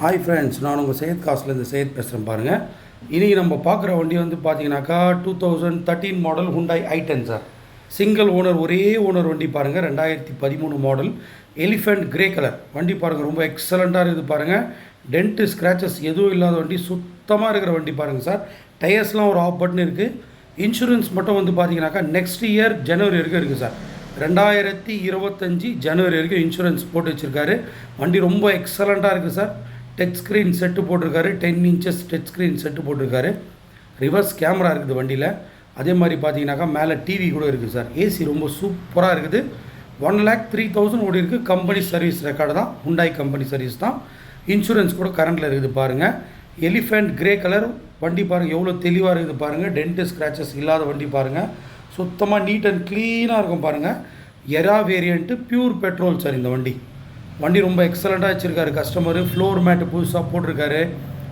Hi friends, நான் உங்கள் சையத் காஸ்ட்லேருந்து சையத் பேசுகிறேன் பாருங்கள். இன்றைக்கி நம்ம பார்க்குற வண்டி வந்து பார்த்தீங்கன்னாக்கா 2013 model Hyundai i10 sir. Single owner, ஒரே ஓனர் வண்டி பாருங்கள். 2013 மாடல் எலிஃபெண்ட் கிரே கலர் வண்டி பாருங்கள். ரொம்ப எக்ஸலண்ட்டாக இருக்குது பாருங்கள். டென்ட்டு ஸ்க்ராச்சஸ் எதுவும் இல்லாத வண்டி, சுத்தமாக இருக்கிற வண்டி பாருங்கள் சார். டயர்ஸ்லாம் ஒரு ஆஃப் பட்டன் இருக்குது. இன்சூரன்ஸ் மட்டும் வந்து பார்த்தீங்கன்னாக்கா நெக்ஸ்ட் இயர் ஜனவரி வரைக்கும் இருக்குது சார். 2025 ஜனவரி வரைக்கும் இன்சூரன்ஸ் போட்டு வச்சுருக்காரு. வண்டி ரொம்ப எக்ஸலண்ட்டாக இருக்குது சார். டச் ஸ்க்ரீன் செட்டு போட்டிருக்காரு. 10 inches டச் ஸ்க்ரீன் செட்டு போட்டிருக்காரு. ரிவர்ஸ் கேமரா இருக்குது வண்டியில். அதே மாதிரி பார்த்தீங்கன்னாக்கா மேலே டிவி கூட இருக்குது சார். ஏசி ரொம்ப சூப்பராக இருக்குது. 1,03,000 ஓடி இருக்குது. கம்பெனி சர்வீஸ் ரெக்கார்டு தான், ஹுண்டாய் கம்பெனி சர்வீஸ் தான். இன்சூரன்ஸ் கூட கரண்டில் இருக்குது பாருங்கள். எலிஃபெண்ட் கிரே கலர் வண்டி பாருங்கள், எவ்வளோ தெளிவாக இருக்குது பாருங்கள். டென்ட்டு ஸ்க்ராச்சஸ் இல்லாத வண்டி பாருங்கள். சுத்தமாக நீட் அண்ட் க்ளீனாக இருக்கும் பாருங்கள். எரா வேரியண்ட்டு பியூர் பெட்ரோல் சார் இந்த வண்டி. வண்டி ரொம்ப எக்ஸலண்ட்டாக வச்சுருக்காரு கஸ்டமரு. ஃப்ளோர் மேட்டு புதுசாக போட்டிருக்காரு.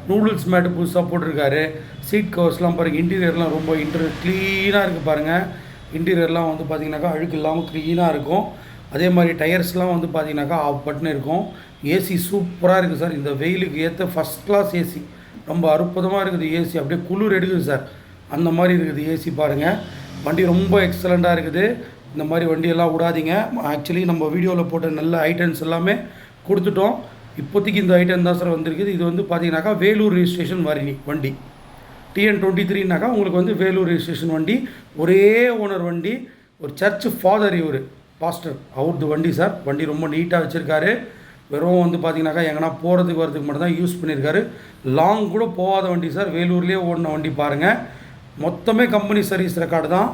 நூடுல்ஸ் மேட்டு புதுசாக போட்டிருக்காரு. சீட் கவர்ஸ்லாம் பாருங்கள். இன்டீரியர்லாம் ரொம்ப க்ளீனாக இருக்குது பாருங்கள். இன்டீரியர்லாம் வந்து பார்த்திங்கனாக்கா அழுக்கு இல்லாமல் க்ளீனாக இருக்கும். அதே மாதிரி டயர்ஸ்லாம் வந்து பார்த்திங்கனாக்கா ஆஃப் பட்டன் இருக்கும். ஏசி சூப்பராக இருக்குது சார். இந்த வெயிலுக்கு ஏற்ற ஃபஸ்ட் கிளாஸ் ஏசி. ரொம்ப அற்புதமாக இருக்குது ஏசி. அப்படியே குளிர் எடுக்குது சார், அந்த மாதிரி இருக்குது ஏசி பாருங்கள். வண்டி ரொம்ப எக்ஸலண்ட்டாக இருக்குது. இந்த மாதிரி வண்டியெல்லாம் விடாதீங்க. ஆக்சுவலி நம்ம வீடியோவில் போட்ட நல்ல ஐட்டம்ஸ் எல்லாமே கொடுத்துட்டோம். இப்போதைக்கு இந்த ஐட்டம் தான் சார் வந்திருக்குது. இது வந்து பார்த்தீங்கன்னாக்கா வேலூர் ரெஜிஸ்ட்ரேஷன் வண்டி TN23னாக்கா உங்களுக்கு வந்து வேலூர் ரெஜிஸ்ட்ரேஷன் வண்டி. ஒரே ஓனர் வண்டி. ஒரு சர்ச் ஃபாதர், இவர் பாஸ்டர், அவரது வண்டி சார். வண்டி ரொம்ப நீட்டாக வச்சுருக்காரு. வெறும் வந்து பார்த்தீங்கன்னாக்கா எங்கன்னா போகிறதுக்கு வரதுக்கு மட்டும் தான் யூஸ் பண்ணியிருக்காரு. லாங் கூட போகாத வண்டி சார். வேலூர்லேயே ஓடின வண்டி பாருங்கள். மொத்தமே கம்பெனி சர்வீஸ் ரெக்கார்டு தான்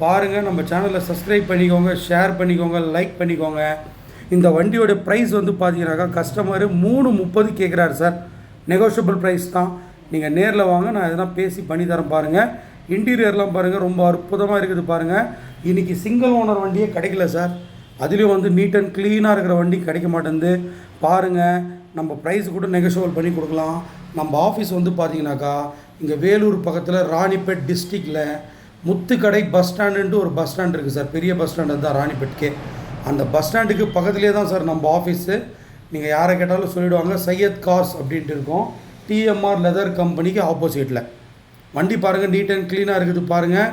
பாருங்கள். நம்ம சேனலை சப்ஸ்கிரைப் பண்ணிக்கோங்க, ஷேர் பண்ணிக்கோங்க, லைக் பண்ணிக்கோங்க. இந்த வண்டியோட ப்ரைஸ் வந்து பார்த்தீங்கன்னாக்கா கஸ்டமரு 330 கேட்குறாரு சார். நெகோஷியபிள் ப்ரைஸ் தான். நீங்கள் நேரில் வாங்க, நான் எதனா பேசி பண்ணி தரேன் பாருங்கள். இன்டீரியர்லாம் பாருங்கள், ரொம்ப அற்புதமாக இருக்குது பாருங்கள். இன்றைக்கி சிங்கிள் ஓனர் வண்டியே கிடைக்கல சார். அதுலேயும் வந்து நீட் அண்ட் க்ளீனாக இருக்கிற வண்டி கிடைக்க மாட்டேங்குது பாருங்கள். நம்ம ப்ரைஸ் கூட நெகோஷியபிள் பண்ணி கொடுக்கலாம். நம்ம ஆஃபீஸ் வந்து பார்த்தீங்கன்னாக்கா இங்கே வேலூர் பக்கத்தில் ராணிப்பேட் டிஸ்ட்ரிக்டில் முத்துக்கடை பஸ் ஸ்டாண்டுன்ட்டு ஒரு பஸ் ஸ்டாண்ட் இருக்குது சார். பெரிய பஸ் ஸ்டாண்டு தான் ராணிப்பேட்கே. அந்த பஸ் ஸ்டாண்டுக்கு பக்கத்துலேயே தான் சார் நம்ம ஆஃபீஸு. நீங்கள் யாரை கேட்டாலும் சொல்லிவிடுவாங்க. சையத் கார்ஸ் அப்படின்ட்டு இருக்கும். TMR லெதர் கம்பெனிக்கு ஆப்போசிட்டில். வண்டி பாருங்கள், நீட் அண்ட் க்ளீனாக இருக்குது பாருங்கள்.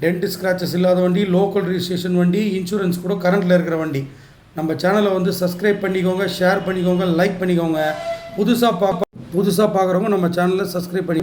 டென்ட் ஸ்க்ராச்சஸ் இல்லாத வண்டி, லோக்கல் ரிஜிஸ்ட்ரேஷன் வண்டி, இன்சூரன்ஸ் கூட கரண்ட்டில் இருக்கிற வண்டி. நம்ம சேனலை வந்து சப்ஸ்கிரைப் பண்ணிக்கோங்க, ஷேர் பண்ணிக்கோங்க, லைக் பண்ணிக்கோங்க. புதுசாக பார்க்குறவங்க நம்ம சேனலை சப்ஸ்கிரைப் பண்ணி